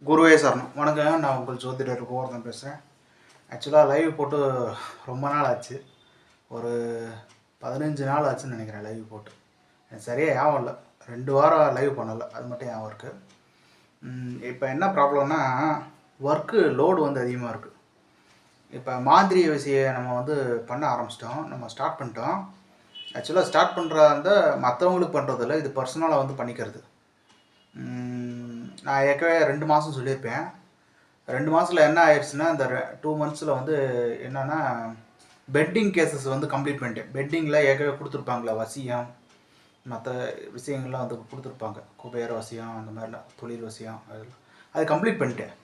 குருவே சரணம். வணக்கங்க. நான் உங்கள் ஜோதிடர் கோவர்தன் பேசுகிறேன். ஆக்சுவலாக லைவ் போட்டு ரொம்ப நாள் ஆச்சு. ஒரு 15 நாள் ஆச்சுன்னு நினைக்கிறேன் லைவ் போட்டு. எனக்கு சரியாக ஞாபகம் இல்லை. 2 வாரம் லைவ் பண்ணலை, அது மட்டும் ஞாபகம் இருக்குது. இப்போ என்ன ப்ராப்ளம்னா, ஒர்க்கு லோடு வந்து அதிகமாக இருக்குது. இப்போ மாந்திரிய விஷயம் நம்ம வந்து பண்ண ஆரம்பிச்சிட்டோம், நம்ம ஸ்டார்ட் பண்ணிட்டோம். ஆக்சுவலாக ஸ்டார்ட் பண்ணுறதா இருந்தால் மற்றவங்களுக்கு பண்ணுறதில்ல, இது பர்சனலாக வந்து பண்ணிக்கிறது. நான் ஏற்கனவே 2 மாதம் சொல்லியிருப்பேன். 2 மாதத்தில் என்ன ஆயிடுச்சுன்னா, இந்த 2 மந்த்ஸில் வந்து என்னென்னா பெட்டிங் கேசஸ் வந்து கம்ப்ளீட் பண்ணிட்டேன். பெட்டிங்கில் ஏற்கனவே கொடுத்துருப்பாங்களே வசியம், மற்ற விஷயங்கள்லாம் வந்து கொடுத்துருப்பாங்க, குபேர வசியம், அந்த மாதிரிலாம் தொழில் வசியம், அது கம்ப்ளீட் பண்ணிட்டேன்.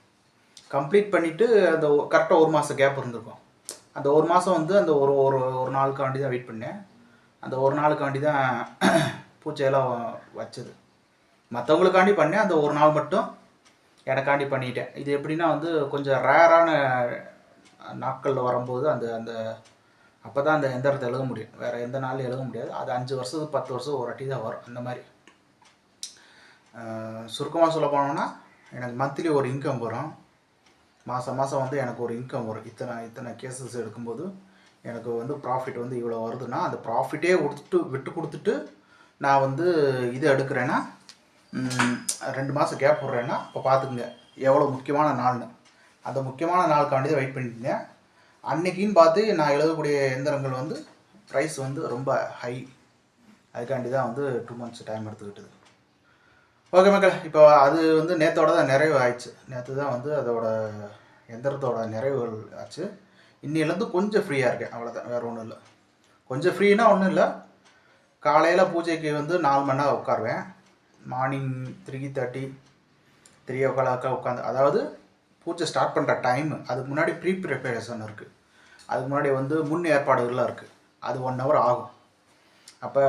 கம்ப்ளீட் பண்ணிவிட்டு அந்த கரெக்டாக 1 மாதம் கேப் இருந்திருக்கும். அந்த 1 மாதம் வந்து அந்த ஒரு ஒரு ஒரு நாளுக்காண்டி தான் வெயிட் பண்ணேன். அந்த ஒரு நாளுக்காண்டி தான் பூச்சையெல்லாம் வச்சது. மற்றவங்களுக்காண்டி பண்ணேன், அந்த ஒரு நாள் மட்டும் எனக்காண்டி பண்ணிட்டேன். இது எப்படின்னா வந்து கொஞ்சம் ரேரான நாட்களில் வரும்போது அந்த அந்த அப்போ தான் அந்த எந்திரத்தை எழுத முடியும், வேறு எந்த நாளும் எழுத முடியாது. அது 5 வருஷத்துக்கு 10 வருஷம் ஒரு வாட்டி தான் வரும். அந்த மாதிரி சுருக்கமாக சொல்ல போனோம்னா, எனக்கு மந்த்லி ஒரு இன்கம் வரும். மாதம் வந்து எனக்கு ஒரு இன்கம் வரும். இத்தனை கேசஸ் எடுக்கும்போது எனக்கு வந்து ப்ராஃபிட் வந்து இவ்வளோ வருதுன்னா, அந்த ப்ராஃபிட்டே விட்டு கொடுத்துட்டு நான் வந்து இது எடுக்கிறேன்னா, 2 மாதம் கேப் விட்றேன்னா, இப்போ பார்த்துக்குங்க எவ்வளோ முக்கியமான நாள்னு. அந்த முக்கியமான நாளுக்காண்டி தான் வெயிட் பண்ணியிருந்தேன். அன்னைக்குன்னு பார்த்து நான் எழுதக்கூடிய எந்திரங்கள் வந்து ப்ரைஸ் வந்து ரொம்ப ஹை. அதுக்காண்டி தான் வந்து 2 மந்த்ஸ் டைம் எடுத்துக்கிட்டது. ஓகே மக்கள், இப்போ அது வந்து நேற்றோட தான் நிறைவு ஆயிடுச்சு. நேற்று தான் வந்து அதோட எந்திரத்தோட நிறைவுகள் ஆச்சு. இன்னிலேருந்து கொஞ்சம் ஃப்ரீயாக இருக்கேன், அவ்வளோதான், வேறு ஒன்றும் இல்லை. கொஞ்சம் ஃப்ரீனா ஒன்றும் இல்லை. காலையில் பூஜைக்கு வந்து 4 மணி நேரம் உட்காருவேன். மார்னிங் 3:30 3 o'clock உட்காந்து, அதாவது பூஜை ஸ்டார்ட் பண்ணுற டைமு, அதுக்கு முன்னாடி ப்ரீ ப்ரிப்பரேஷன் இருக்குது. அதுக்கு முன்னாடி வந்து முன் ஏற்பாடுகள்லாம் இருக்குது. அது 1 hour ஆகும். அப்போ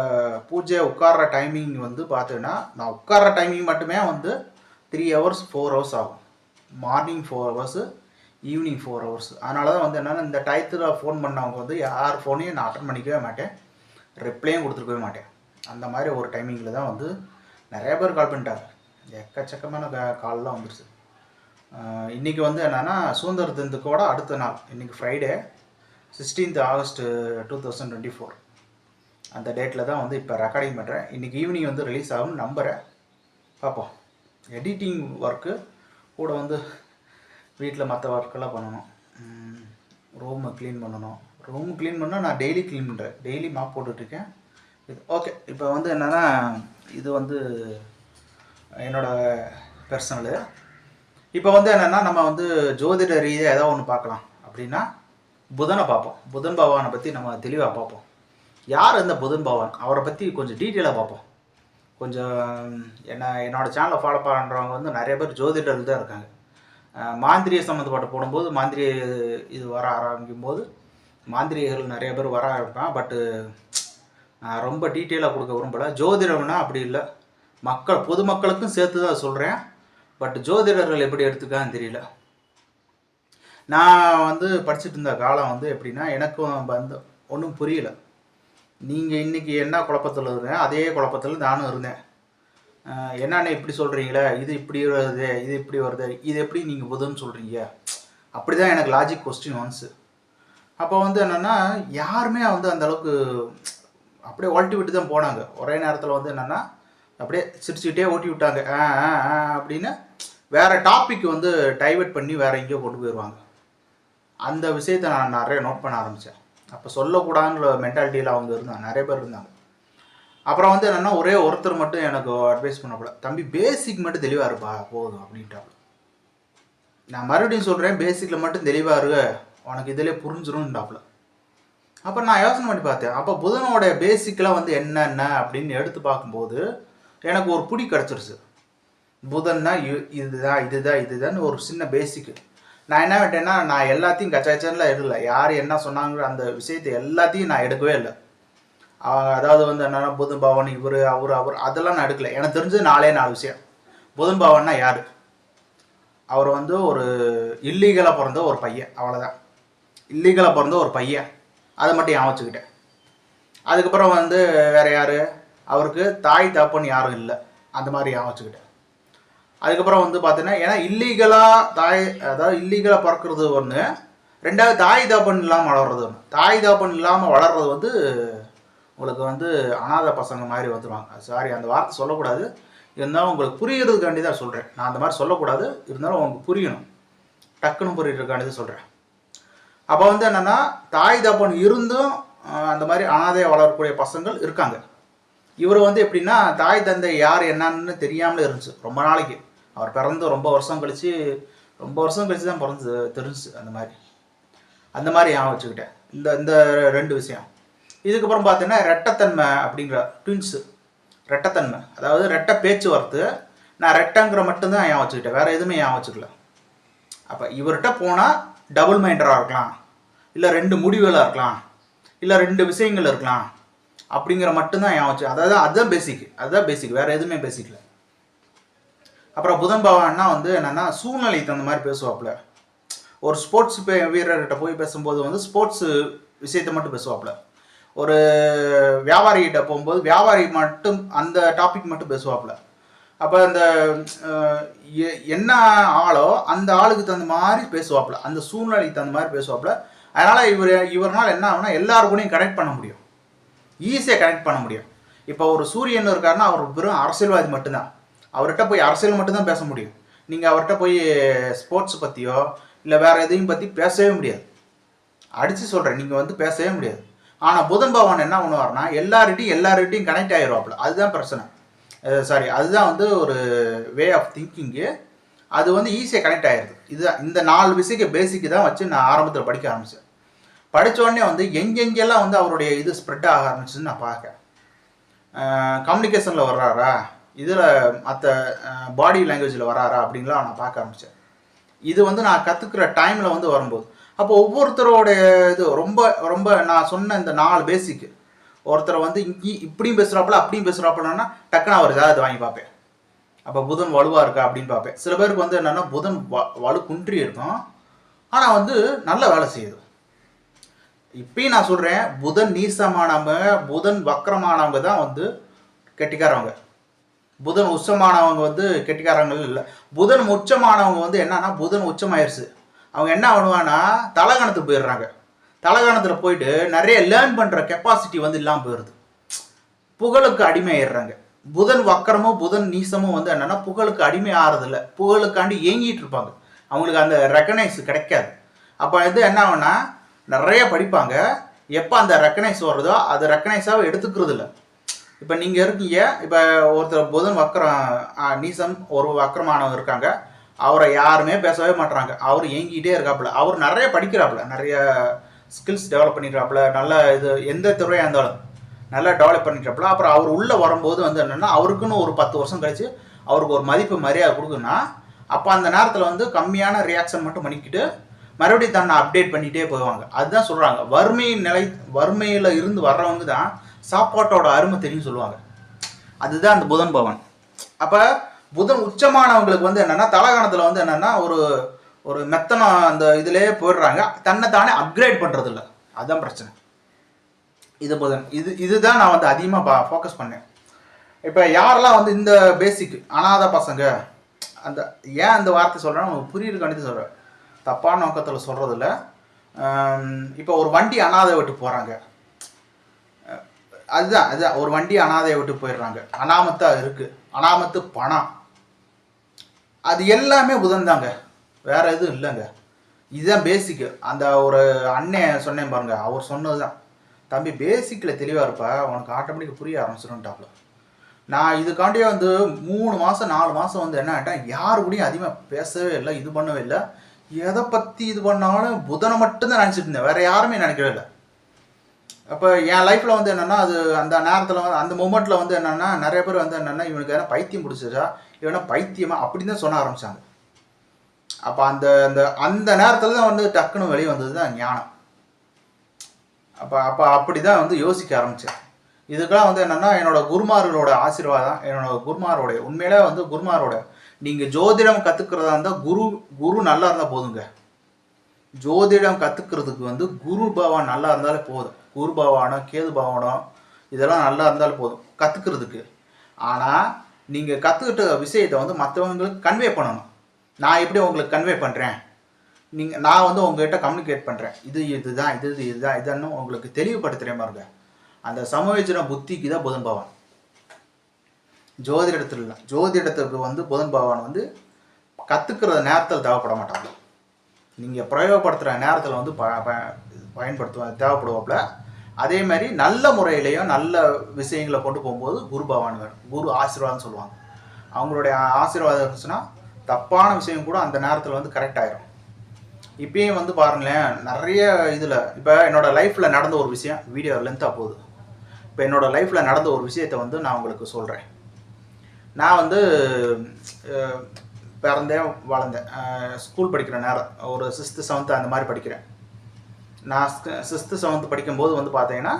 பூஜை உட்கார்ற டைமிங் வந்து பார்த்தீங்கன்னா, நான் உட்கார்ற டைமிங் மட்டுமே வந்து 3 hours 4 hours ஆகும். Morning 4 hours, evening 4 hours. அதனால தான் வந்து என்னென்னா, இந்த டயத்தில் ஃபோன் பண்ணவங்க வந்து யார் ஃபோனையும் நான் அட்டன் பண்ணிக்கவே மாட்டேன், ரிப்ளையும் கொடுத்துருக்கவே மாட்டேன். அந்த மாதிரி ஒரு டைமிங்கில் தான் வந்து நிறைய பேர் கால் பண்ணிட்டாங்க. எக்கச்சக்கமான கால்லாம் வந்துருச்சு. இன்றைக்கி வந்து என்னென்னா, சுதந்திர தினத்துக்கோட அடுத்த நாள், இன்றைக்கி ஃப்ரைடே 16th August 2024. அந்த டேட்டில் தான் வந்து இப்போ ரெக்கார்டிங் பண்ணுறேன். இன்றைக்கி ஈவினிங் வந்து ரிலீஸ் ஆகும்னு நம்புகிறேன். பார்ப்போம். எடிட்டிங் ஒர்க்கு கூட வந்து வீட்டில் மற்ற ஒர்க்கெல்லாம் பண்ணணும். ரூமை க்ளீன் பண்ணணும். ரூம் க்ளீன் பண்ணால் நான் டெய்லி க்ளீன் பண்ணுறேன், டெய்லி மாப் போட்டுட்ருக்கேன். இது ஓகே. இப்போ வந்து என்னென்னா, இது வந்து என்னோடய பர்சனலு. இப்போ வந்து என்னென்னா, நம்ம வந்து ஜோதிட ரீதியாக ஏதாவது ஒன்று பார்க்கலாம் அப்படின்னா புதனை பார்ப்போம். புதன் பகவானை பற்றி நம்ம தெளிவாக பார்ப்போம். யார் இந்த புதன் பகவான், அவரை பற்றி கொஞ்சம் டீட்டெயிலாக பார்ப்போம். கொஞ்சம் என்னோடய சேனலை ஃபாலோ பண்ணுறவங்க வந்து நிறைய பேர் ஜோதிடர்கள் தான் இருக்காங்க. மாந்திரிய சம்மந்தப்பட்ட போடும்போது, மாந்திரிய இது வர ஆரம்பிக்கும் போது மாந்திரிகள் நிறைய பேர் வர ஆரம்பிப்பான். பட்டு நான் ரொம்ப டீட்டெயிலாக கொடுக்க விரும்பலை. ஜோதிடம்னா அப்படி இல்லை, பொதுமக்களுக்கும் சேர்த்து தான் சொல்கிறேன். பட் ஜோதிடர்கள் எப்படி எடுத்துக்கான்னு தெரியல. நான் வந்து படிச்சுட்டு இருந்த காலம் வந்து எப்படின்னா, எனக்கும் வந்து ஒன்றும் புரியல. நீங்கள் இன்றைக்கி என்ன குழப்பத்தில் இருந்தேன், அதே குழப்பத்தில் நானும் இருந்தேன். என்னென்ன இப்படி சொல்கிறீங்களே, இது இப்படி வருது, இது இப்படி வருது, இது எப்படி நீங்கள் புதன்னு சொல்கிறீங்க, அப்படி தான் எனக்கு லாஜிக் கொஸ்டின் ஒன்ஸு. அப்போ வந்து என்னென்னா, யாருமே வந்து அந்தளவுக்கு அப்படியே ஓட்டி விட்டு தான் போனாங்க. ஒரே நேரத்தில் வந்து என்னென்னா, அப்படியே சிரிச்சுக்கிட்டே ஓட்டி விட்டாங்க. அப்படின்னு வேறு டாபிக் வந்து டைவர்ட் பண்ணி வேறு எங்கேயோ கொண்டு போயிடுவாங்க. அந்த விஷயத்தை நான் நிறைய நோட் பண்ண ஆரம்பித்தேன். அப்போ சொல்லக்கூடாதுன்ற மென்டாலிட்டியில் அவங்க இருந்தாங்க, நிறைய பேர் இருந்தாங்க. அப்புறம் வந்து என்னென்னா, ஒரே ஒருத்தர் மட்டும் எனக்கு அட்வைஸ் பண்ணப்பட, தம்பி பேசிக் மட்டும் தெளிவாக இருப்பா போதும் அப்படின்ட்டாப்புல. நான் மறுபடியும் சொல்கிறேன், பேசிக்கில் மட்டும் தெளிவாக இரு, உனக்கு இதிலே புரிஞ்சிரும்ன்றாப்புல. அப்போ நான் யோசனை பண்ணி பார்த்தேன். அப்போ புதனோடைய பேசிக்கெலாம் வந்து என்னென்ன அப்படின்னு எடுத்து பார்க்கும்போது எனக்கு ஒரு புடி கிடச்சிருச்சு. புதன்னா இதுதான் ஒரு சின்ன பேசிக்கு. நான் என்ன விட்டேன்னா, நான் எல்லாத்தையும் கச்சாச்சன்லாம் எடுக்கல. யார் என்ன சொன்னாங்கிற அந்த விஷயத்தை எல்லாத்தையும் நான் எடுக்கவே இல்லை. அதாவது வந்து என்னென்னா, புதன் பவன் இவர் அவர் அதெல்லாம் நான் எடுக்கல. எனக்கு தெரிஞ்சது 4 விஷயம். புதன் பவன்னா யார்? அவர் வந்து ஒரு இல்லீகலாக பிறந்த ஒரு பையன், அவ்வளோதான். இல்லீகலாக பிறந்த ஒரு பையன், அதை மட்டும் ஞாபகம் வச்சுக்கிட்டேன். அதுக்கப்புறம் வந்து வேறு யார், அவருக்கு தாய் தகப்பன் யாரும் இல்லை, அந்த மாதிரி ஞாபகம் வச்சுக்கிட்டேன். அதுக்கப்புறம் வந்து பார்த்தீங்கன்னா ஏன்னா இல்லீகலாக அதாவது இல்லீகலாக பிறக்கிறது ஒன்று, ரெண்டாவது தாய் தாப்பன் இல்லாமல் வளர்றது ஒன்று. தாய் தாப்பன் இல்லாமல் வளர்றது வந்து உங்களுக்கு வந்து அனாதை பசங்க மாதிரி வந்துடுவாங்க. சாரி, அந்த வார்த்தை சொல்லக்கூடாது, இருந்தாலும் உங்களுக்கு புரிகிறதுக்காண்டி தான் சொல்கிறேன். நான் அந்த மாதிரி சொல்லக்கூடாது, இருந்தாலும் உங்களுக்கு புரியணும், டக்குன்னு புரிகிறதுக்காண்டி தான் சொல்கிறேன். அப்போ வந்து என்னென்னா தாய் தாப்பன் இருந்தும் அந்த மாதிரி அனாதையாக வளரக்கூடிய பசங்கள் இருக்காங்க. இவர் வந்து எப்படின்னா தாய் தந்தை யார் என்னன்னு தெரியாமலே இருந்துச்சு ரொம்ப நாளைக்கு. அவர் பிறந்து ரொம்ப வருஷம் கழித்து தான் பிறந்து தெரிஞ்சு. அந்த மாதிரி ஞாபகம் வச்சுக்கிட்டேன் இந்த ரெண்டு விஷயம். இதுக்கப்புறம் பார்த்தீங்கன்னா ரெட்டத்தன்மை அப்படிங்கிற ட்வின்ஸு, ரெட்டத்தன்மை அதாவது ரெட்டை பேச்சுவார்த்தை. நான் ரெட்டைங்கிற மட்டும்தான் ஞாபகம் வச்சுக்கிட்டேன், வேறு எதுவுமே ஞாபகம் வச்சுக்கல. அப்போ இவர்கிட்ட போனால் டபுள் மைண்டராக இருக்கலாம், இல்லை 2 முடிவுகளாக இருக்கலாம், இல்லை 2 விஷயங்கள் இருக்கலாம் அப்படிங்கிற மட்டும்தான் ஞாபகம் வச்சு. அதுதான் பேசிக், வேறு எதுவுமே பேசிக்கல. அப்புறம் புதன் பகவான்னா வந்து என்னென்னா சூழ்நிலைக்கு தகுந்த மாதிரி பேசுவாப்புல. ஒரு ஸ்போர்ட்ஸ் வீரர்கிட்ட போய் பேசும்போது வந்து ஸ்போர்ட்ஸு விஷயத்தை மட்டும் பேசுவாப்புல. ஒரு வியாபாரிகிட்ட போகும்போது வியாபாரி மட்டும் அந்த டாபிக் மட்டும் பேசுவாப்புல. அப்போ அந்த என்ன ஆளோ அந்த ஆளுக்கு தகுந்த மாதிரி பேசுவாப்புல, அந்த சூழ்நிலைக்கு தகுந்த மாதிரி பேசுவாப்புல. அதனால் இவரால் என்ன ஆகுனா எல்லாருக்கூடையும் கனெக்ட் பண்ண முடியும், ஈஸியாக கனெக்ட் பண்ண முடியும். இப்போ ஒரு சூரியன் இருக்காருன்னா அவர் வெறும் அரசியல்வாதி மட்டும்தான், அவர்கிட்ட போய் அரசியல் மட்டும்தான் பேச முடியும். நீங்கள் அவர்கிட்ட போய் ஸ்போர்ட்ஸ் பற்றியோ இல்லை வேறு எதையும் பற்றி பேசவே முடியாது. அடித்து சொல்கிறேன், நீங்கள் வந்து பேசவே முடியாது. ஆனால் புதன் பகவான் என்ன பண்ணுவார்னா எல்லார்கிட்டையும் கனெக்ட் ஆகிடுவாப்புல. அதுதான் பிரச்சனை. சாரி, அதுதான் வந்து ஒரு வே ஆஃப் திங்கிங்கு. அது வந்து ஈஸியாக கனெக்ட் ஆகிடுது. இதுதான் இந்த 4 விஷயக்கு பேசிக்கு தான் வச்சு நான் ஆரம்பத்தில் படிக்க ஆரம்பித்தேன். படித்தோடனே வந்து எங்கெங்கெல்லாம் வந்து அவருடைய இது ஸ்ப்ரெட் ஆக ஆரம்பிச்சுன்னு நான் பார்க்க. கம்யூனிகேஷனில் வர்றாரா, இதில் மற்ற பாடி லாங்குவேஜில் வராரா அப்படின்லாம் நான் பார்க்க ஆரம்பித்தேன். இது வந்து நான் கற்றுக்கிற டைமில் வந்து வரும்போது அப்போ ஒவ்வொருத்தரோட இது ரொம்ப ரொம்ப நான் சொன்ன இந்த 4 பேசிக்கு, ஒருத்தர் வந்து இப்படியும் பேசுகிறாப்புல அப்படியும் பேசுகிறாப்புலன்னா டக்குன்னு அவர் ஏதாவது வாங்கி பார்ப்பேன். அப்போ புதன் வலுவாக இருக்கா அப்படின்னு பார்ப்பேன். சில பேருக்கு வந்து என்னென்னா புதன் வலு குன்றி இருக்கும், ஆனால் வந்து நல்ல வேலை செய்யுது. இப்பயும் நான் சொல்கிறேன், புதன் நீசமானவங்க புதன் வக்கரமானவங்க தான் வந்து கெட்டிக்காரவங்க. புதன் உச்சமானவங்க வந்து கெட்டிக்காரங்கள் இல்லை. புதன் உச்சமானவங்க வந்து என்னன்னா புதன் உச்சமாயிருச்சு, அவங்க என்ன பண்ணுவாங்கன்னா தலகணத்துக்கு போயிடுறாங்க. தலகணத்தில் போயிட்டு நிறைய லேர்ன் பண்ணுற கெப்பாசிட்டி வந்து இல்லாமல் போயிடுது, புகழுக்கு அடிமையாயிடுறாங்க. புதன் வக்கரமும் புதன் நீசமும் வந்து என்னென்னா புகழுக்கு அடிமை ஆகிறதில்ல, புகழுக்காண்டி ஏங்கிட்டு இருப்பாங்க, அவங்களுக்கு அந்த ரெக்கனைஸ் கிடைக்காது. அப்போ வந்து என்ன ஆகுனா நிறைய படிப்பாங்க, எப்போ அந்த ரெக்கனைஸ் வருதோ அது ரெக்கனைஸாக எடுத்துக்கிறது இல்லை. இப்போ நீங்கள் இருக்கீங்க, இப்போ ஒருத்தர் புதன் வக்கரம் நீசம் ஒரு வக்கரமானவர் இருக்காங்க, அவரை யாருமே பேசவே மாட்டுறாங்க, அவர் ஏங்கிக்கிட்டே இருக்காப்புல. அவர் நிறைய படிக்கிறாப்புல, நிறைய ஸ்கில்ஸ் டெவலப் பண்ணிக்கிறாப்புல, நல்ல இது எந்த துறையாக இருந்தாலும் நல்லா டெவலப் பண்ணிக்கிறாப்புல. அப்புறம் அவர் உள்ளே வரும்போது வந்து என்னென்னா அவருக்குன்னு ஒரு 10 வருஷம் கழிச்சு அவருக்கு ஒரு மதிப்பு மரியாதை கொடுக்குன்னா அப்போ அந்த நேரத்தில் வந்து கம்மியான ரியாக்ஷன் மட்டும் பண்ணிக்கிட்டு மறுபடியும் தன்னை அப்டேட் பண்ணிகிட்டே போவாங்க. அதுதான் சொல்கிறாங்க, வறுமையில் இருந்து வர்றவங்க தான் சாப்பாட்டோட அருமை தெரியும் சொல்லுவாங்க. அதுதான் அந்த புதன் பவன். அப்போ புதன் உச்சமானவங்களுக்கு வந்து என்னென்னா தலகாணத்தில் வந்து என்னென்னா ஒரு மெத்தனம் அந்த இதிலே போயிடுறாங்க, தன்னை தானே அப்கிரேட் பண்ணுறது இல்லை. அதுதான் பிரச்சனை. இது புதன் இதுதான் நான் வந்து அதிகமாக ஃபோக்கஸ் பண்ணேன். இப்போ யாரெல்லாம் வந்து இந்த பேசிக் அனாதை பசங்க, அந்த ஏன் அந்த வார்த்தை சொல்கிறேன்னா உங்களுக்கு புரியுறதுக்காண்டி சொல்கிறேன், தப்பான நோக்கத்தில் சொல்கிறதில்ல. இப்போ ஒரு வண்டி அனாதை விட்டு போகிறாங்க, அதுதான் ஒரு வண்டி அனாதையை விட்டு போயிடுறாங்க, அனாமத்தாக இருக்குது, அனாமத்து பணம், அது எல்லாமே புதன் தாங்க, வேற எதுவும் இல்லைங்க. இதுதான் பேசிக்கு. அந்த ஒரு அண்ணன் சொன்னேன் பாருங்க, அவர் சொன்னது தான், தம்பி பேசிக்கில் தெளிவாக இருப்பா, உனக்கு ஆட்டோமேட்டிக்காக புரிய ஆரம்பிச்சிடும்ட்டாப்ல. நான் இதுக்காண்டியே வந்து 3 மாதம் 4 மாதம் வந்து என்ன ஆகிட்டேன், யாரு கூடயும் அதிகமாக பேசவே இல்லை, இது பண்ணவே இல்லை. எதை பற்றி இது பண்ணாலும் புதனை மட்டும்தான் நினச்சிட்டு இருந்தேன், வேறு யாருமே நினைக்கவே இல்லை. அப்போ என் லைஃப்பில் வந்து என்னென்னா அது அந்த நேரத்தில் வந்து அந்த மூமெண்ட்டில் வந்து என்னென்னா நிறைய பேர் வந்து என்னென்னா இவனுக்கு எதனா பைத்தியம் பிடிச்சிச்சா, இவனா பைத்தியமா அப்படின்னு தான் சொல்ல ஆரம்பித்தாங்க. அப்போ அந்த அந்த அந்த நேரத்தில் தான் வந்து டக்குன்னு வெளியே வந்தது தான் ஞானம். அப்போ அப்படி தான் வந்து யோசிக்க ஆரம்பித்தேன். இதுக்கெல்லாம் வந்து என்னென்னா என்னோடய குருமார்களோட ஆசீர்வாதம், என்னோடய குருமாரோடைய உண்மையிலே வந்து குருமாரோட நீங்கள் ஜோதிடம் கற்றுக்கிறதா இருந்தால் குரு நல்லா இருந்தால் போதுங்க. ஜோதிடம் கற்றுக்கிறதுக்கு வந்து குரு பகவான் நல்லா இருந்தாலே போதும், குரு பகவானோ கேது பகவானோ இதெல்லாம் நல்லா இருந்தாலும் போதும் கற்றுக்கிறதுக்கு. ஆனால் நீங்கள் கற்றுக்கிட்ட விஷயத்தை வந்து மற்றவங்களுக்கு கன்வே பண்ணணும். நான் எப்படி உங்களுக்கு கன்வே பண்ணுறேன், நான் வந்து உங்கள்கிட்ட கம்யூனிகேட் பண்ணுறேன், இதுதான் இதுதான் இதுன்னு உங்களுக்கு தெளிவுபடுத்துகிறேன் பாருங்க. அந்த சமயோஜன புத்திக்கு தான் புதன் பகவான். ஜோதிடத்தில் இல்லை, ஜோதிடத்துக்கு வந்து புதன் பகவான் வந்து கற்றுக்கிற நேரத்தில் தேவைப்பட மாட்டாங்க. நீங்கள் பிரயோகப்படுத்துகிற நேரத்தில் வந்து தேவைப்படுவாப்புல. அதே மாதிரி நல்ல முறையிலையும் நல்ல விஷயங்களை கொண்டு போகும்போது குரு பகவான் வேணும். குரு ஆசீர்வாதம்னு சொல்லுவாங்க. அவங்களுடைய ஆசீர்வாதம் இருந்துச்சுன்னா தப்பான விஷயம் கூட அந்த நேரத்தில் வந்து கரெக்ட் ஆயிரும். இப்பயும் வந்து பாருங்களேன், நிறைய இதில் இப்போ என்னோடய லைஃப்பில் நடந்த ஒரு விஷயம், வீடியோ லென்த்தாக போகுது. இப்போ என்னோடய லைஃப்பில் நடந்த ஒரு விஷயத்தை வந்து நான் உங்களுக்கு சொல்கிறேன். நான் வந்து பிறந்தேன் வளர்ந்தேன், ஸ்கூல் படிக்கிற நேரம் ஒரு 6th 7th அந்த மாதிரி படிக்கிறேன். நான் 6th 7th படிக்கும்போது வந்து பார்த்தீங்கன்னா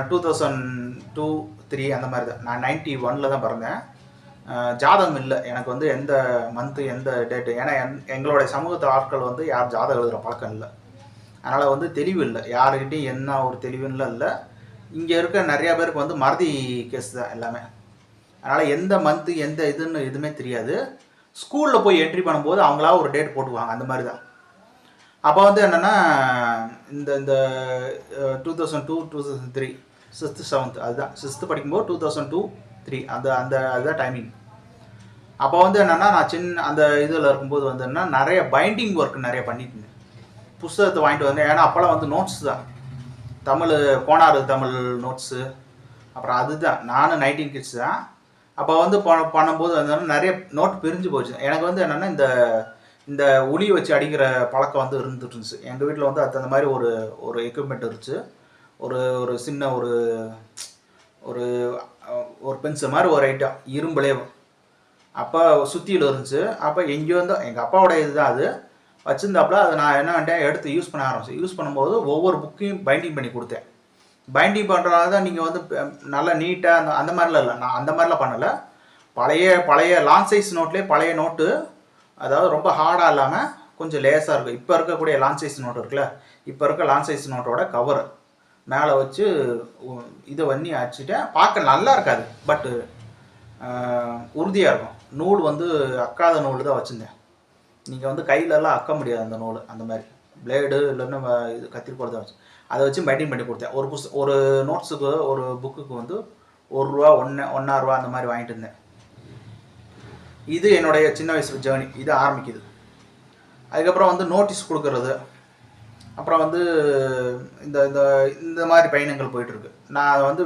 2002 3 அந்த மாதிரி தான். நான் 91 தான் பிறந்தேன். ஜாதகம் இல்லை எனக்கு வந்து எந்த மந்த்து எந்த டேட்டு, ஏன்னா எங்களுடைய சமூகத்து ஆட்கள் வந்து யார் ஜாதகம் எழுதுகிற பழக்கம் இல்லை. அதனால் வந்து தெளிவு இல்லை, யாருக்கிட்டையும் என்ன ஒரு தெளிவுன்னு இல்லை. இங்கே இருக்க நிறையா பேருக்கு வந்து மறதி கேஸ் தான் எல்லாமே. அதனால் எந்த மந்த்து எந்த இதுன்னு எதுவுமே தெரியாது. ஸ்கூலில் போய் என்ட்ரி பண்ணும்போது அவங்களா ஒரு டேட் போட்டுவாங்க, அந்த மாதிரி தான். அப்போ வந்து என்னென்னா இந்த 2002 2003 6th 7th அதுதான் 6th படிக்கும்போது 2002 3 அதுதான் டைமிங். அப்போ வந்து என்னென்னா நான் அந்த இதில் இருக்கும்போது வந்து என்ன நிறைய பைண்டிங் ஒர்க் நிறைய பண்ணிட்டு இருந்தேன். புஸ்தகத்தை வாங்கிட்டு வந்தேன். ஏன்னா அப்போல்லாம் வந்து நோட்ஸ் தான், தமிழ் கோனாறு தமிழ் நோட்ஸு, அப்புறம் அதுதான். நானும் 19 கிட்ஸ் தான். அப்போ வந்து பண்ணும்போது வந்து நிறைய நோட் பிரிஞ்சு போச்சு. எனக்கு வந்து என்னென்னா இந்த உளி வச்சு அடிக்கிற பழக்கம் வந்து இருந்துட்டு இருந்துச்சு. எங்கள் வீட்டில் வந்து அந்த மாதிரி ஒரு எக்யூப்மெண்ட் இருந்துச்சு. ஒரு சின்ன ஒரு பென்சில் மாதிரி ஒரு ஐட்டம், இரும்புலேயே. அப்போ சுற்றியில் இருந்துச்சு. அப்போ எங்கேயோ வந்து எங்கள் அப்பாவோட இதுதான் அது வச்சுருந்தாப்புல. அதை நான் என்ன பண்ணிட்டேன், எடுத்து யூஸ் பண்ண ஆரம்பிச்சேன். யூஸ் பண்ணும்போது ஒவ்வொரு புக்கையும் பைண்டிங் பண்ணி கொடுத்தேன். பைண்டிங் பண்ணுறதுனால தான் நீங்கள் வந்து நல்லா நீட்டாக அந்த மாதிரிலாம் இல்லை. நான் அந்த மாதிரிலாம் பண்ணலை. பழைய லாங் சைஸ் நோட்லேயே பழைய நோட்டு, அதாவது ரொம்ப ஹார்டாக இல்லாமல் கொஞ்சம் லேஸாக இருக்கும். இப்போ இருக்கக்கூடிய லாங் சைஸ் நோட்டு இருக்குல்ல, இப்போ இருக்க லாங் சைஸ் நோட்டோட கவர் மேலே வச்சு இதை பண்ணி அடிச்சுட்டேன். பார்க்க நல்லா இருக்காது, பட்டு உறுதியாக இருக்கும். நூல் வந்து அக்காத நூல் தான் வச்சுருந்தேன். நீங்கள் வந்து கையிலலாம் அக்க முடியாது அந்த நூல். அந்த மாதிரி பிளேடு இல்லைன்னா இது கத்திரிக்கோள் தான் வச்சு அதை வச்சு மெயின்டைன் பண்ணி கொடுத்தேன். ஒரு நோட்ஸுக்கு ஒரு புக்குக்கு வந்து ₹1 1.5 அந்த மாதிரி வாங்கிட்டு இருந்தேன். இது என்னுடைய சின்ன வயசு ஜேர்னி இது ஆரம்பிக்குது. அதுக்கப்புறம் வந்து நோட்டீஸ் கொடுக்கறது, அப்புறம் வந்து இந்த மாதிரி பயணங்கள் போயிட்டுருக்கு. நான் வந்து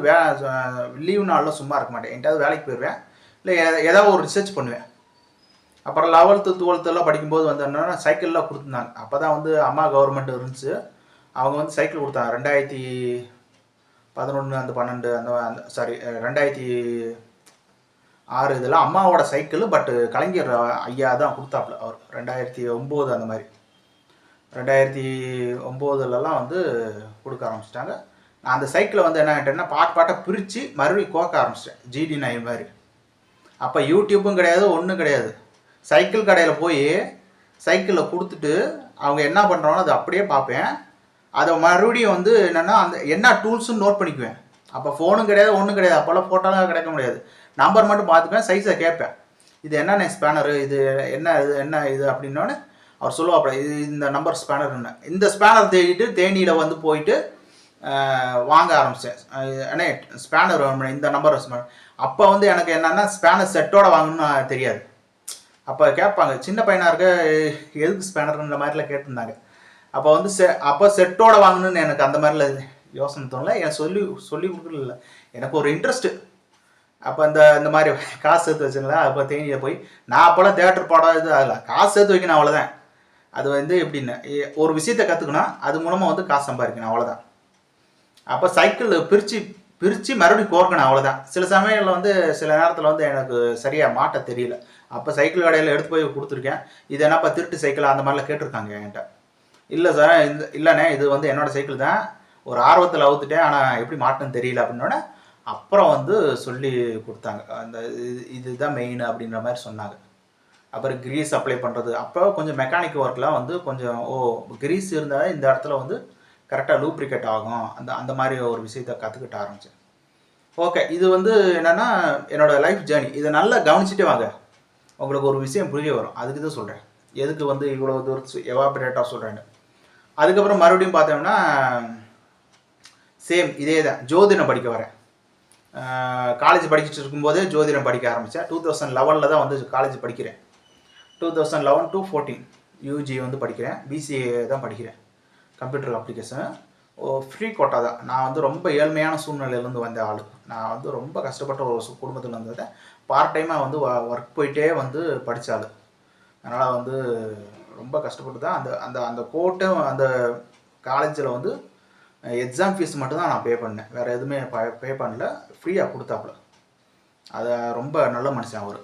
லீவ் நாளில் சும்மா இருக்க மாட்டேன். என்கிட்ட வேலைக்கு போயிடுவேன், இல்லை ஏதாவது ஒரு ரிசர்ச் பண்ணுவேன். அப்புறம் 11th 12th படிக்கும்போது வந்து என்னென்னா சைக்கிள்லாம் கொடுத்துருந்தாங்க. அப்போ தான் வந்து அம்மா கவர்மெண்ட் இருந்துச்சு. அவங்க வந்து சைக்கிள் கொடுத்தாங்க 2011 அந்த 12 அந்த சாரி 2006 இதெல்லாம் அம்மாவோட சைக்கிள். பட்டு கலைஞர் ஐயா தான் கொடுத்தாப்புல. அவர் 2009 அந்த மாதிரி 2009லலாம் வந்து கொடுக்க ஆரம்பிச்சிட்டாங்க. நான் அந்த சைக்கிளை வந்து என்ன ஆகிட்டேன்னா பாட்டாக பிரித்து மறுபடியும் கோக்க ஆரம்பிச்சிட்டேன், GD 9 மாதிரி. அப்போ யூடியூப்பும் கிடையாது, ஒன்றும் கிடையாது. சைக்கிள் கடையில் போய் சைக்கிளில் கொடுத்துட்டு அவங்க என்ன பண்ணுறாங்களோ அதை அப்படியே பார்ப்பேன். அதை மறுபடியும் வந்து என்னென்னா அந்த என்ன டூல்ஸுன்னு நோட் பண்ணிக்குவேன். அப்போ ஃபோனும் கிடையாது, ஒன்றும் கிடையாது. அப்போல்லாம் ஃபோட்டோலாம் கிடைக்க முடியாது. நம்பர் மட்டும் பார்த்துப்பேன், சைஸை கேட்பேன். இது என்னென்ன ஸ்பேனரு, இது என்ன இது அப்படின்னோடனே அவர் சொல்லுவாப்புல, இது இந்த நம்பர் ஸ்பேனர் என்ன. இந்த ஸ்பேனர் தேடிட்டு தேனியில் வந்து போயிட்டு வாங்க ஆரம்பித்தேன். அண்ணே ஸ்பேனர் இந்த நம்பர் ஸ்பேனர். அப்போ வந்து எனக்கு என்னென்னா ஸ்பேனர் செட்டோட வாங்கணும்னு தெரியாது. அப்போ கேட்பாங்க, சின்ன பையனாக இருக்க எதுக்கு ஸ்பேனர்ன்ற மாதிரிலாம் கேட்டிருந்தாங்க. அப்போ வந்து அப்போ செட்டோட வாங்கணும்னு எனக்கு அந்த மாதிரிலாம் யோசனை தோணல. என் சொல்லி கொடுக்கல, எனக்கு ஒரு இன்ட்ரெஸ்ட்டு. அப்போ இந்த மாதிரி காசு சேர்த்து வச்சுங்களேன். அப்போ தேனியில் போய் நான் அப்போல்லாம் தேட்டர் படம் இது அதில் காசு சேர்த்து வைக்கணும், அவ்வளோதான். அது வந்து எப்படின்னு ஒரு விஷயத்தை கற்றுக்கணும், அது மூலமாக வந்து காசு சம்பாதிக்கணும், அவ்வளோதான். அப்போ சைக்கிள் பிரித்து மறுபடியும் கோர்க்கணும், அவ்வளோதான். சில சமயங்களில் வந்து சில நேரத்தில் வந்து எனக்கு சரியாக மாட்ட தெரியல. அப்போ சைக்கிள் கடையில் எடுத்து போய் கொடுத்துருக்கேன். இது என்னப்பா திருட்டு சைக்கிள் அந்த மாதிரிலாம் கேட்டிருக்காங்க என்கிட்ட. இல்லை சார், இல்லைண்ணே இது வந்து என்னோடய சைக்கிள் தான், ஒரு ஆர்வத்தில் அவுத்துட்டேன், ஆனால் எப்படி மாட்டேன்னு தெரியல அப்படின்னோடனே அப்புறம் வந்து சொல்லி கொடுத்தாங்க. அந்த இதுதான் மெயின் அப்படின்ற மாதிரி சொன்னாங்க. அப்புறம் கிரீஸ் அப்ளை பண்ணுறது, அப்போ கொஞ்சம் மெக்கானிக் ஒர்க்லாம் வந்து கொஞ்சம் கிரீஸ் இருந்தால் இந்த இடத்துல வந்து கரெக்டாக லூப்ரிகேட் ஆகும், அந்த மாதிரி ஒரு விஷயத்தை கற்றுக்கிட்ட ஆரம்பித்தேன். ஓகே, இது வந்து என்னென்னா என்னோடய லைஃப் ஜேர்னி. இதை நல்லா கவனிச்சுட்டே வாங்க, உங்களுக்கு ஒரு விஷயம் புரிய வரும். அதுக்கு தான் சொல்கிறேன், எதுக்கு வந்து இவ்வளோ தூரம் எவாபரேட்டாக சொல்கிறேன்னு. அதுக்கப்புறம் மறுபடியும் பார்த்தோம்னா சேம் இதே தான், ஜோதிடம் படிக்க வரேன். காலேஜ் படிச்சுட்டு இருக்கும்போதே ஜோதிடம் படிக்க ஆரம்பித்தேன். 2011 தான் வந்து காலேஜ் படிக்கிறேன். 2011 to 14 யூஜி வந்து படிக்கிறேன். பிசிஏ தான் படிக்கிறேன், கம்ப்யூட்டர் அப்ளிகேஷன். ஃப்ரீ கோட்டா தான். நான் வந்து ரொம்ப ஏழ்மையான சூழ்நிலையிலேருந்து வந்த ஆள். நான் வந்து ரொம்ப கஷ்டப்பட்ட ஒரு குடும்பத்தில் இருந்ததை பார்ட் டைமாக வந்து ஒர்க் போயிட்டே வந்து படித்த ஆள். அதனால் வந்து ரொம்ப கஷ்டப்பட்டு தான் அந்த அந்த அந்த கோட்டும் அந்த காலேஜில் வந்து எக்ஸாம் ஃபீஸ் மட்டும்தான் நான் பே பண்ணேன். வேறு எதுவுமே பே பண்ணல, ஃப்ரீயாக கொடுத்தாப்புல. அதை ரொம்ப நல்ல மனுஷன் அவர்.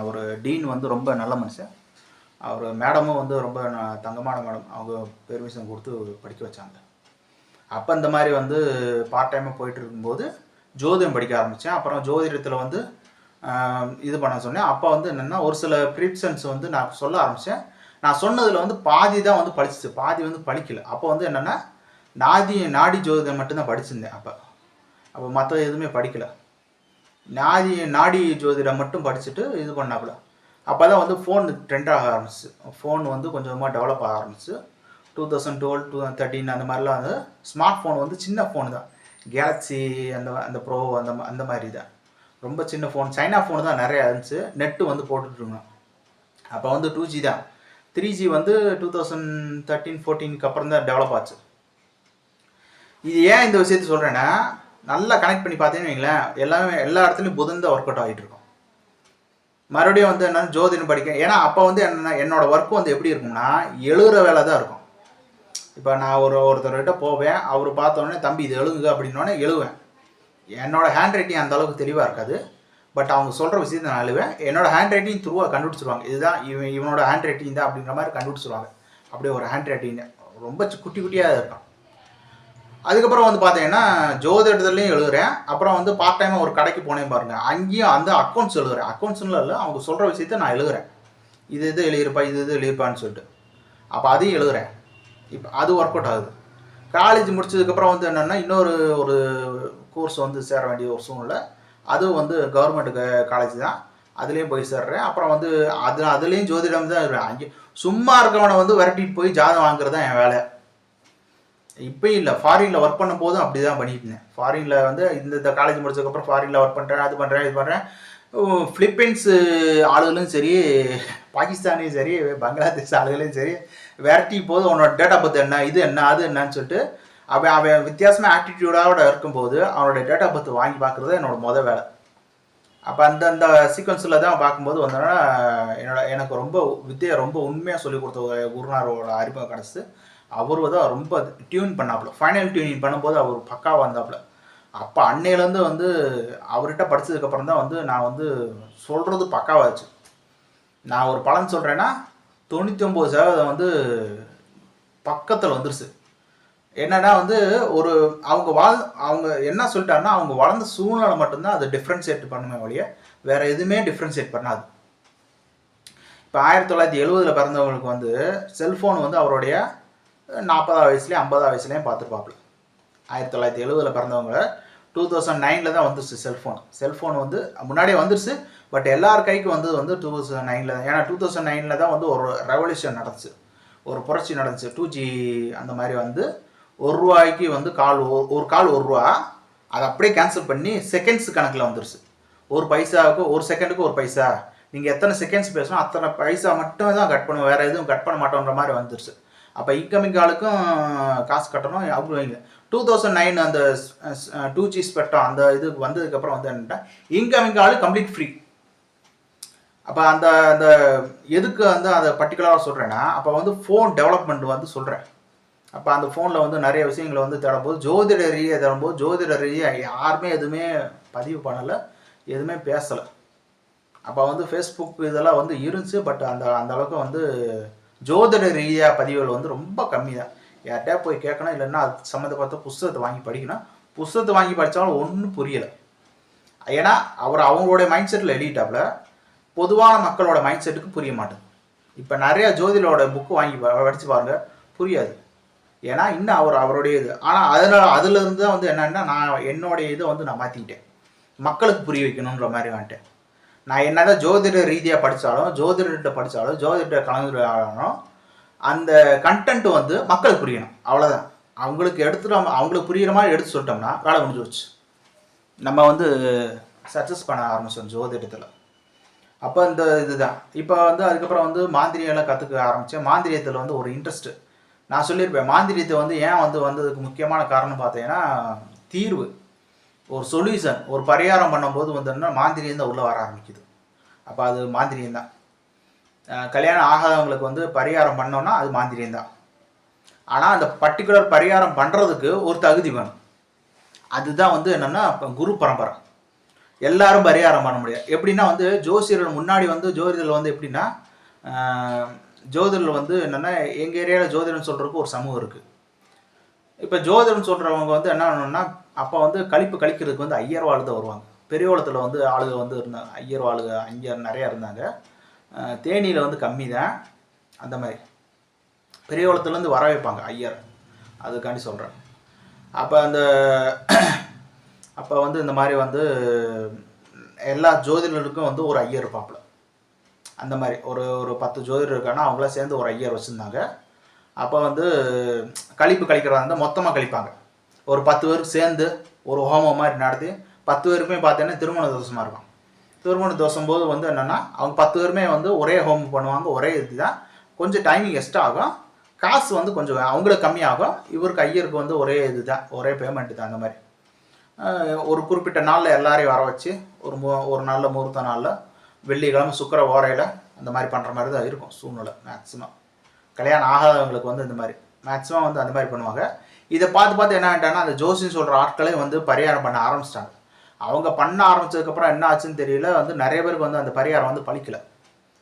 ஒரு டீன் வந்து ரொம்ப நல்ல மனுஷன். அவர் மேடமும் வந்து ரொம்ப தங்கமான மேடம். அவங்க பெர்மிஷன் கொடுத்து படிக்க வச்சாங்க. அப்போ இந்த மாதிரி வந்து பார்ட் டைமாக போயிட்டு இருக்கும்போது ஜோதிடம் படிக்க ஆரம்பித்தேன். அப்புறம் ஜோதிடத்தில் வந்து இது பண்ண சொன்னேன். அப்போ வந்து என்னென்னா ஒரு சில ப்ரிடிக்ஷன்ஸ் வந்து நான் சொல்ல ஆரம்பித்தேன். நான் சொன்னதில் வந்து பாதி தான் வந்து படிச்சிச்சு, பாதி வந்து படிக்கலை. அப்போ வந்து என்னென்னா நாடி ஜோதிடம் மட்டும்தான் படிச்சிருந்தேன். அப்போ மற்ற எதுவுமே படிக்கலை. நாடி ஜோதிடம் மட்டும் படிச்சுட்டு இது பண்ணாப்புல. அப்போ தான் வந்து ஃபோன் ட்ரெண்ட் ஆக ஆரம்பிச்சு. ஃபோன் வந்து கொஞ்சமாக டெவலப் ஆக ஆரம்பிச்சு. 2012 2013 அந்த மாதிரிலாம் வந்து ஸ்மார்ட் ஃபோன் வந்து சின்ன ஃபோன் தான். கேலக்ஸி அந்த ப்ரோ அந்த மாதிரி தான், ரொம்ப சின்ன ஃபோன். சைனா ஃபோன் தான் நிறையா இருந்துச்சு. நெட்டு வந்து போட்டுட்ருக்கணும். அப்போ வந்து 2G தான். 3G வந்து 2013-14 அப்புறம் தான் டெவலப் ஆச்சு. இது ஏன் இந்த விஷயத்த சொல்கிறேன்னா, நல்லா கனெக்ட் பண்ணி பார்த்தீங்கன்னு வைங்களேன், எல்லா இடத்துலையும் புதன் தான் ஒர்க் அவுட் ஆகிட்டு இருக்கும். மறுபடியும் வந்து என்னென்னா ஜோதிடம் படிக்க. ஏன்னா அப்போ வந்து என்னோட ஒர்க் வந்து எப்படி இருக்கும்னா, எழுதுகிற வேலை தான் இருக்கும். இப்போ நான் ஒருத்தர்கிட்ட போவேன், அவர் பார்த்தோன்னே தம்பி இது எழுதுங்க அப்படின்னோடனே எழுதுவேன். என்னோடய ஹேண்ட் ரைட்டிங் அந்த அளவுக்கு தெளிவாக இருக்காது. பட் அவங்க சொல்கிற விஷயத்தை நான் எழுதுவேன். என்னோடய ஹேண்ட் ரைட்டிங் த்ரூவாக கண்டுபிடிச்சிருவாங்க. இதுதான் இவனோட ஹேண்ட் ரைட்டிங் தான் அப்படின்ற மாதிரி கண்டுபிடிச்சிருவாங்க. அப்படியே ஒரு ஹேண்ட் ரைட்டிங் ரொம்ப குட்டியாக இருக்கும். அதுக்கப்புறம் வந்து பார்த்தீங்கன்னா ஜோதிடத்துலையும் எழுதுகிறேன். அப்புறம் வந்து பார்ட் டைமாக ஒரு கடைக்கு போனேன் பாருங்கள், அங்கேயும் அந்த அக்கௌண்ட்ஸ் எழுதுகிறேன். அக்கௌண்ட்ஸ்லாம் இல்லை, அவங்க சொல்கிற விஷயத்த நான் எழுதுகிறேன். இது எழுதியிருப்பா, இது எழுதியிருப்பான்னு சொல்லிட்டு. அப்போ அதையும் எழுதுகிறேன். இப்போ அது ஒர்க் அவுட் ஆகுது. காலேஜ் முடிச்சதுக்கப்புறம் வந்து என்னென்னா ஒரு கோர்ஸ் வந்து சேர வேண்டிய ஒரு சூழ்நிலை. அதுவும் வந்து கவர்மெண்ட்டு காலேஜ் தான், அதுலேயும் போய் சேர்றேன். அப்புறம் வந்து அதுலேயும் ஜோதிடம் தான் இருக்கேன். அங்கே சும்மா இருக்கவனை வந்து விரட்டிட்டு போய் ஜாதகம் வாங்குறது தான் என் வேலை. இப்போயும் இல்லை, ஃபாரினில் ஒர்க் பண்ணும் போதும் அப்படி தான் பண்ணிட்டு இருந்தேன். ஃபாரினில் வந்து இந்த காலேஜ் முடிச்சதுக்கப்புறம் ஃபாரினில் ஒர்க் பண்ணுறேன், அது பண்ணுறேன், இது பண்ணுறேன். ஃபிலிப்பைன்ஸு ஆளுகளும் சரி, பாகிஸ்தானையும் சரி, பங்களாதேஷ் ஆளுகளையும் சரி விரட்டி போது உன்னோட டேட் ஆஃப் பர்த் என்ன, இது என்ன, அது என்னன்னு சொல்லிட்டு அவன் வித்தியாசமாக ஆட்டிடியூடோட இருக்கும்போது அவனோட டேட் ஆஃப் பர்த் வாங்கி பார்க்குறது என்னோட வேலை. அப்போ அந்த சீக்வன்ஸில் தான் பார்க்கும்போது வந்தோன்னா எனக்கு ரொம்ப வித்தியை ரொம்ப உண்மையாக சொல்லிக் கொடுத்த குருநாரோட அறிமுகம் கிடச்சி. அவரு தான் ரொம்ப டியூன் பண்ணாப்புல. ஃபைனல் டியூனிங் பண்ணும்போது அவர் பக்காவாக வந்தாப்புல. அப்போ அன்னையிலேருந்து வந்து அவர்கிட்ட படித்ததுக்கப்புறம் தான் வந்து நான் வந்து சொல்கிறது பக்காவாச்சு. நான் ஒரு பலன் சொல்கிறேன்னா 99% வந்து பக்கத்தில் வந்துருச்சு. என்னன்னா வந்து அவங்க என்ன சொல்லிட்டாருன்னா, அவங்க வளர்ந்த சூழ்நிலை மட்டும்தான் அதை டிஃப்ரென்ஷியேட் பண்ணுமே ஒழிய வேற எதுவுமே டிஃப்ரென்ஷியேட் பண்ணாது. இப்போ 1970 பிறந்தவங்களுக்கு வந்து செல்ஃபோன் வந்து அவருடைய 40 வயசுலேயும் 50 வயசுலேயும் பார்த்துருப்பாப்புல. 1970 பிறந்தவங்க 2009 தான் வந்துருச்சு செல்ஃபோன் வந்து முன்னாடியே வந்துருச்சு. பட் எல்லார் கைக்கு வந்தது வந்து 2009 தான். ஏன்னா 2009 தான் வந்து ஒரு ரெவல்யூஷன் நடந்துச்சு, ஒரு புரட்சி நடந்துச்சு. 2G அந்த மாதிரி வந்து ₹1 வந்து ஒரு கால் ₹1, அதை அப்படியே கேன்சல் பண்ணி செகண்ட்ஸ் கணக்கில் வந்துருச்சு. ஒரு பைசாவுக்கு ஒரு செகண்டுக்கு ஒரு பைசா, நீங்கள் எத்தனை செகண்ட்ஸ் பேசணும் அத்தனை பைசா மட்டுமே தான் கட் பண்ணுவோம், வேறு எதுவும் கட் பண்ண மாட்டோன்ற மாதிரி வந்துருச்சு. அப்போ இன்கமிங் காலுக்கும் காசு கட்டணும் அப்படி வைங்க. 2009 அந்த 2G ஸ்பெக்ட்ரம் அந்த இது வந்ததுக்கப்புறம் வந்து என்னென்னா இன்கமிங் காலு கம்ப்ளீட் ஃப்ரீ. அப்போ அந்த அந்த எதுக்கு வந்து அதை பர்டிகுலராக சொல்கிறேன்னா, அப்போ வந்து ஃபோன் டெவலப்மெண்ட் வந்து சொல்கிறேன். அப்போ அந்த ஃபோனில் வந்து நிறைய விஷயங்களை வந்து தேடும்போது ஜோதிட ரீதியாக தேடும்போது ஜோதிட ரீதியாக யாருமே எதுவுமே பதிவு பண்ணலை, எதுவுமே பேசலை. அப்போ வந்து ஃபேஸ்புக் இதெல்லாம் வந்து இருந்துச்சு. பட் அந்த அளவுக்கு வந்து ஜோதிட ரீதியாக பதிவுகள் வந்து ரொம்ப கம்மி தான். யார்கிட்டயா போய் கேட்கணும், இல்லைன்னா அது சம்மந்தப்பட்ட புஸ்தகத்தை வாங்கி படிக்கணும். புஸ்தகத்தை வாங்கி படித்தாலும் ஒன்றும் புரியலை. ஏன்னா அவங்களுடைய மைண்ட் செட்டில் எழுதிட்டாப்புல, பொதுவான மக்களோட மைண்ட் செட்டுக்கு புரிய மாட்டேங்குது. இப்போ நிறையா ஜோதிடோட புக்கு வாங்கி படித்து பாருங்கள், புரியாது. ஏன்னா இன்னும் அவருடைய இது. ஆனால் அதுலேருந்து தான் வந்து என்னென்னா நான் என்னுடைய இதை வந்து நான் மாற்றிக்கிட்டேன். மக்களுக்கு புரிய வைக்கணுன்ற மாதிரி வந்துட்டேன். நான் என்னதான் ஜோதிட ரீதியாக படித்தாலும், ஜோதிடர்கிட்ட படித்தாலும், ஜோதிட கலந்துரையாடணும், அந்த கண்டென்ட் வந்து மக்களுக்கு புரியணும். அவ்வளோதான். அவங்களுக்கு அவங்களுக்கு புரிகிற மாதிரி எடுத்து சொல்லிட்டோம்னா வேலை முடிஞ்சு வச்சு நம்ம வந்து சக்ஸஸ் பண்ண ஆரம்பிச்சோம் ஜோதிடத்தில். அப்போ இந்த இதுதான். இப்போ வந்து அதுக்கப்புறம் வந்து மாந்திரியெல்லாம் கற்றுக்க ஆரம்பித்தேன். மாந்திரியத்தில் வந்து ஒரு இன்ட்ரெஸ்ட்டு நான் சொல்லியிருப்பேன். மாந்திரியத்தை வந்து ஏன் வந்ததுக்கு முக்கியமான காரணம் பார்த்தீங்கன்னா, தீர்வு, ஒரு சொல்யூஷன், ஒரு பரிகாரம் பண்ணும்போது வந்துன்னா மாந்திரியம் தான் உள்ளே வர ஆரம்பிக்குது. அப்போ அது மாந்திரியம் தான். கல்யாணம் ஆகாதவங்களுக்கு வந்து பரிகாரம் பண்ணோன்னா அது மாந்திரியம் தான். ஆனால் அந்த பர்டிகுலர் பரிகாரம் பண்ணுறதுக்கு ஒரு தகுதி வேணும். அதுதான் வந்து என்னென்னா இப்போ குரு பரம்பரை. எல்லாரும் பரிகாரம் பண்ண முடியாது. எப்படின்னா வந்து ஜோசியர்கள் முன்னாடி வந்து ஜோதிடர்கள் வந்து எப்படின்னா, ஜோதிடர்கள் வந்து என்னென்னா எங்கள் ஏரியாவில் ஜோதிடம்னு சொல்கிறதுக்கு ஒரு சமூகம் இருக்குது. இப்போ ஜோதிடம் சொல்கிறவங்க வந்து என்ன பண்ணணும்னா, அப்போ வந்து கழிக்கிறதுக்கு வந்து ஐயர்வாள் தான் வருவாங்க. பெரியகுளத்தில் வந்து ஆளுங்க வந்து இருந்தாங்க, ஐயர் நிறையா இருந்தாங்க. தேனியில் வந்து கம்மி தான். அந்த மாதிரி பெரியகுளத்துலேருந்து வர வைப்பாங்க ஐயர், அதுக்காண்டி சொல்கிறேன். அப்போ வந்து இந்த மாதிரி வந்து எல்லா ஜோதிடர்களுக்கும் வந்து ஒரு ஐயர் இருப்பாப்புல. அந்த மாதிரி ஒரு 10 ஜோதிடர் இருக்காங்கன்னா அவங்களாம் சேர்ந்து ஒரு ஐயர் வச்சுருந்தாங்க. அப்போ வந்து கழிக்கிறதா இருந்தால் மொத்தமாக கழிப்பாங்க. ஒரு 10 பேருக்கு சேர்ந்து ஒரு ஹோமம் மாதிரி நடத்தி 10 பேருக்குமே பார்த்தீங்கன்னா திருமண தோஷமாக இருக்கும். திருமண தோஷம் போது வந்து என்னென்னா அவங்க 10 பேருமே வந்து ஒரே ஹோமம் பண்ணுவாங்க. ஒரே இது தான். கொஞ்சம் டைமிங் எக்ஸ்ட்ரா ஆகும், காசு வந்து கொஞ்சம் அவங்களுக்கு கம்மியாகும். இவருக்கு ஐயருக்கு வந்து ஒரே இது தான், ஒரே பேமெண்ட்டு தான். அந்த மாதிரி ஒரு குறிப்பிட்ட நாளில் எல்லாரையும் வர வச்சு ஒரு நாளில் முகூர்த்த நாளில் வெள்ளிக்கிழமை சுக்கிர ஓரையில் அந்த மாதிரி பண்ணுற மாதிரி தான் இருக்கும் சூழ்நிலை. மேக்ஸிமம் கல்யாணம் ஆகாதவங்களுக்கு வந்து இந்த மாதிரி மேக்ஸிமம் வந்து அந்த மாதிரி பண்ணுவாங்க. இதை பார்த்து என்ன ஆகிட்டாங்கன்னா, அந்த ஜோசின்னு சொல்கிற ஆட்களே வந்து பரிகாரம் பண்ண ஆரம்பிச்சிட்டாங்க. அவங்க பண்ண ஆரம்பித்ததுக்கப்புறம் என்ன ஆச்சுன்னு தெரியல, வந்து நிறைய பேருக்கு வந்து அந்த பரிகாரம் வந்து பலிக்கலை.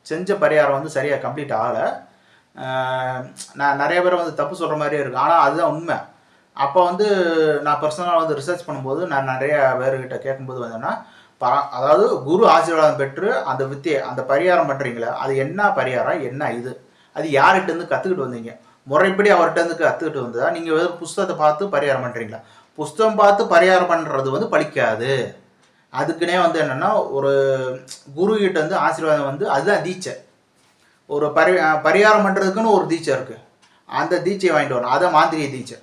செஞ்ச பரிகாரம் வந்து சரியாக கம்ப்ளீட் ஆகலை. நான் நிறைய பேர் வந்து தப்பு சொல்கிற மாதிரியே இருக்குது, ஆனால் அதுதான் உண்மை. அப்போ வந்து நான் பர்சனலாக வந்து ரிசர்ச் பண்ணும்போது நான் நிறைய பேர்கிட்ட கேட்கும்போது வந்தேன்னா, அதாவது குரு ஆசீர்வாதம் பெற்று அந்த வித்தியை அந்த பரிகாரம் பண்ணுறீங்களே, அது என்ன பரிகாரம், என்ன இது, அது யார்கிட்டேருந்து கற்றுக்கிட்டு வந்தீங்க, முறைப்படி அவர்கிட்டருந்து கற்றுக்கிட்டு வந்ததா, நீங்கள் வெறும் புஸ்தகத்தை பார்த்து பரிகாரம் பண்ணுறீங்களா? புஸ்தகம் பார்த்து பரிகாரம் பண்ணுறது வந்து பலிக்காது. அதுக்குன்னே வந்து என்னென்னா ஒரு குருக்கிட்ட வந்து ஆசீர்வாதம் வந்து அதுதான் தீட்சை. ஒரு பரிகாரம் பண்ணுறதுக்குன்னு ஒரு தீட்சை இருக்குது. அந்த தீட்சையை வாங்கிட்டு வரணும், அதை மாந்திரிய தீட்சை.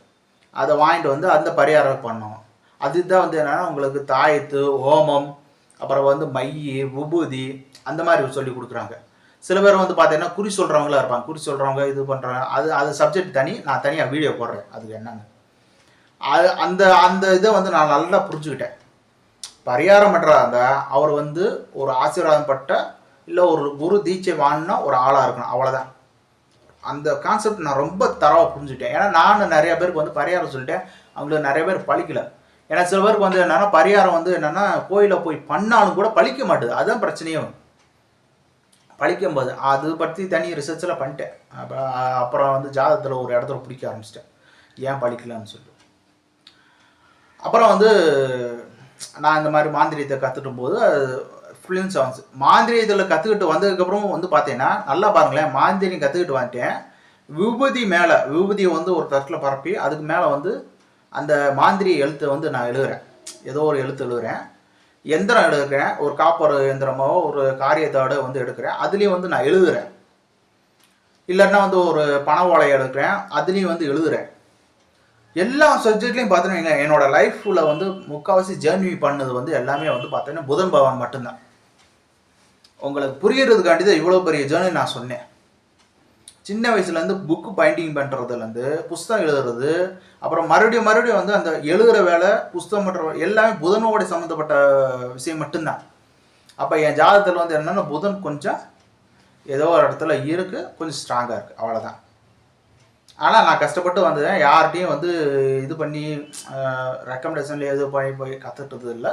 அதை வாங்கிட்டு வந்து அந்த பரிகாரம் பண்ணணும். அதுதான் வந்து என்னென்னா உங்களுக்கு தாயத்து, ஹோமம், அப்புறம் வந்து மை, விபூதி அந்த மாதிரி சொல்லி கொடுக்குறாங்க. சில பேர் வந்து பார்த்தீங்கன்னா குறி சொல்கிறவங்களா இருப்பாங்க. குறி சொல்கிறவங்க இது பண்ணுறாங்க. அது சப்ஜெக்ட் தனி, நான் தனியாக வீடியோ போடுறேன் அதுக்கு என்னங்க. அந்த இதை வந்து நான் நல்லா புரிஞ்சுக்கிட்டேன். பரிகாரம் பண்ணுறா இருந்தால் அவர் வந்து ஒரு ஆசீர்வாதம் பட்ட இல்லை ஒரு குரு தீட்சை வாங்கினா ஒரு ஆளாக இருக்கணும், அவ்வளோதான். அந்த கான்செப்ட் நான் ரொம்ப தரவாக புரிஞ்சுக்கிட்டேன். ஏன்னா நான் நிறைய பேருக்கு வந்து பரிகாரம் சொல்லிட்டேன், அவங்களுக்கு நிறைய பேர் பலிக்கலை. ஏன்னா சில பேருக்கு வந்து என்னென்னா பரிகாரம் வந்து என்னென்னா கோயிலில் போய் பண்ணாலும் கூட பலிக்க மாட்டுது. அதுதான் பிரச்சனையும். பலிக்கும்போது அது பற்றி தனி ரிசர்ச்செலாம் பண்ணிட்டேன். அப்புறம் வந்து ஜாதகத்தில் ஒரு இடத்துல பிடிக்க ஆரம்பிச்சிட்டேன், ஏன் பலிக்கலான்னு சொல்லி. அப்புறம் வந்து நான் இந்த மாதிரி மாந்திரியத்தை கற்றுட்டும் போது ஃப்ளூயன்ஸ் ஆச்சு. மாந்திரியத்தில் கற்றுக்கிட்டு வந்ததுக்கப்புறம் வந்து பார்த்தீங்கன்னா நல்லா பாருங்களேன், மாந்திரியம் கற்றுக்கிட்டு வந்துட்டேன். விபூதியை வந்து ஒரு தட்டில் பரப்பி அதுக்கு மேலே வந்து அந்த மாந்திரிய எழுத்தை வந்து நான் எழுதுகிறேன். ஏதோ ஒரு எழுத்து எழுதுகிறேன், எந்திரம் எடுக்கிறேன், ஒரு காப்பர் எந்திரமோ ஒரு காரியத்தோடு வந்து எடுக்கிறேன், அதுலேயும் வந்து நான் எழுதுகிறேன். இல்லைன்னா வந்து ஒரு பண ஓலை எடுக்கிறேன், அதுலேயும் வந்து எழுதுகிறேன். எல்லா சப்ஜெக்ட்லையும் பார்த்தீங்கன்னா என்னோடய லைஃப்பில் வந்து முக்கால்வாசி ஜேர்னி பண்ணது வந்து எல்லாமே வந்து பார்த்தீங்கன்னா புதன் பகவான் மட்டும்தான். உங்களுக்கு புரியறதுக்காண்டி தான் இவ்வளோ பெரிய ஜேர்னி நான் சொன்னேன். சின்ன வயசுலேருந்து புக்கு பைண்டிங் பண்ணுறதுலேருந்து புஸ்தகம் எழுதுறது, அப்புறம் மறுபடியும் வந்து அந்த எழுதுகிற வேலை, புஸ்தகம் பண்ணுற எல்லாமே புதனோட சம்மந்தப்பட்ட விஷயம் மட்டும்தான். அப்போ என் ஜாதகத்தில் வந்து என்னென்னா புதன் கொஞ்சம் ஏதோ ஒரு இடத்துல இருக்குது, கொஞ்சம் ஸ்ட்ராங்காக இருக்குது, அவ்வளோதான். ஆனால் நான் கஷ்டப்பட்டு வந்தேன், யார்கிட்டையும் வந்து இது பண்ணி ரெக்கமெண்டேஷனில் எது போய் கற்றுக்கிட்டது இல்லை.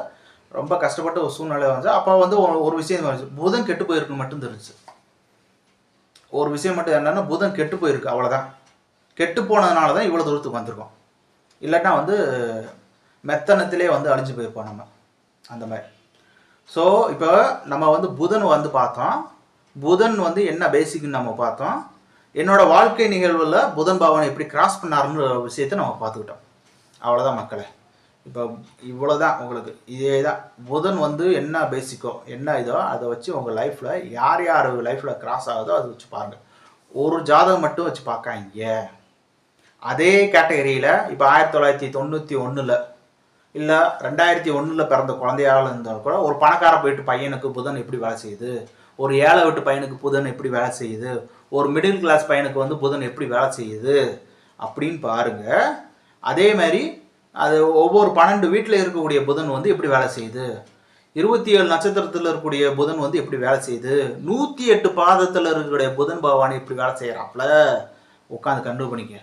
ரொம்ப கஷ்டப்பட்டு ஒரு சூழ்நிலை வந்து அப்போ வந்து ஒரு விஷயம் வந்துச்சு, புதன் கெட்டு போயிருக்குன்னு மட்டும் தெரிஞ்சு. ஒரு விஷயம் மட்டும் என்னென்னா புதன் கெட்டு போயிருக்கு, அவ்வளோதான். கெட்டு போனதுனால தான் இவ்வளோ தூரத்துக்கு வந்திருக்கோம். இல்லைன்னா வந்து மெத்தனத்திலே வந்து அழிஞ்சு போயிருப்போம் நம்ம, அந்த மாதிரி. ஸோ இப்போ நம்ம வந்து புதன் வந்து பார்த்தோம், புதன் வந்து என்ன பேசிக்னு நம்ம பார்த்தோம். என்னோடய வாழ்க்கை நிகழ்வில் புதன் பகவான் எப்படி கிராஸ் பண்ணாருன்ற விஷயத்தை நம்ம பார்த்துக்கிட்டோம், அவ்வளோதான் மக்களே. இப்போ இவ்வளோதான் உங்களுக்கு. இதே தான் புதன் வந்து என்ன பேசிக்கோ என்ன இதோ அதை வச்சு உங்கள் லைஃப்பில் யார் யார் லைஃப்பில் கிராஸ் ஆகுதோ அதை வச்சு பாருங்கள். ஒரு ஜாதகம் மட்டும் வச்சு பார்க்காங்க. அதே கேட்டகரியில் இப்போ 1991 இல்லை 2001 பிறந்த குழந்தையாக இருந்தாலும் கூட ஒரு பணக்கார வீட்டு பையனுக்கு புதன் எப்படி வேலை செய்யுது, ஒரு ஏழை வீட்டு பையனுக்கு புதன் எப்படி வேலை செய்யுது, ஒரு மிடில் கிளாஸ் பையனுக்கு வந்து புதன் எப்படி வேலை செய்யுது அப்படின்னு பாருங்க. அதே மாதிரி அது ஒவ்வொரு 12 வீட்டில் இருக்கக்கூடிய புதன் வந்து எப்படி வேலை செய்யுது, 27 நட்சத்திரத்தில் இருக்கக்கூடிய புதன் வந்து எப்படி வேலை செய்யுது, 108 பாதத்தில் இருக்கக்கூடிய புதன் பகவான் எப்படி வேலை செய்கிறாப்புல உட்காந்து கண்டுபிடிக்க.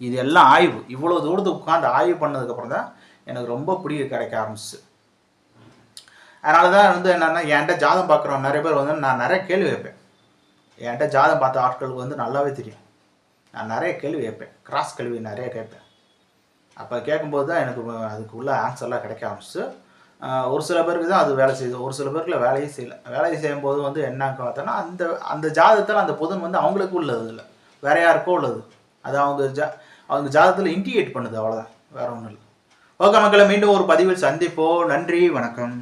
இது எல்லாம் ஆய்வு. இவ்வளோ தூரத்துக்கு உட்காந்து ஆய்வு பண்ணதுக்கப்புறம் தான் எனக்கு ரொம்ப கிடைக்க ஆரம்பிச்சு. அதனால தான் வந்து என்னென்னா என்கிட்ட ஜாதகம் பார்க்குறோம் நிறைய பேர் வந்து நான் நிறைய கேள்வி வைப்பேன். என்கிட்ட ஜாதகம் பார்த்த ஆட்களுக்கு வந்து நல்லாவே தெரியும். நான் நிறைய கேள்வி கேட்பேன், கிராஸ் கேள்வி நிறைய கேட்பேன். அப்போ கேட்கும்போது தான் எனக்கு அதுக்கு உள்ள ஆன்சர்லாம் கிடைக்க ஆரம்பிச்சு. ஒரு சில பேருக்கு தான் அது வேலை செய்யுது, ஒரு சில பேருக்குல வேலையே செய்யலை. வேலையை செய்யும்போது வந்து என்ன பார்த்தோன்னா அந்த அந்த ஜாதகத்தில் அந்த புதன் வந்து அவங்களுக்கு உள்ளது இல்லை, வேற யாருக்கோ உள்ளது. அது அவங்க ஜாதகத்தில் இண்டிகேட் பண்ணுது, அவ்வளோதான், வேற ஒன்றும் இல்லை. ஓகே மக்களை, மீண்டும் ஒரு பதிவில் சந்திப்போம். நன்றி, வணக்கம்.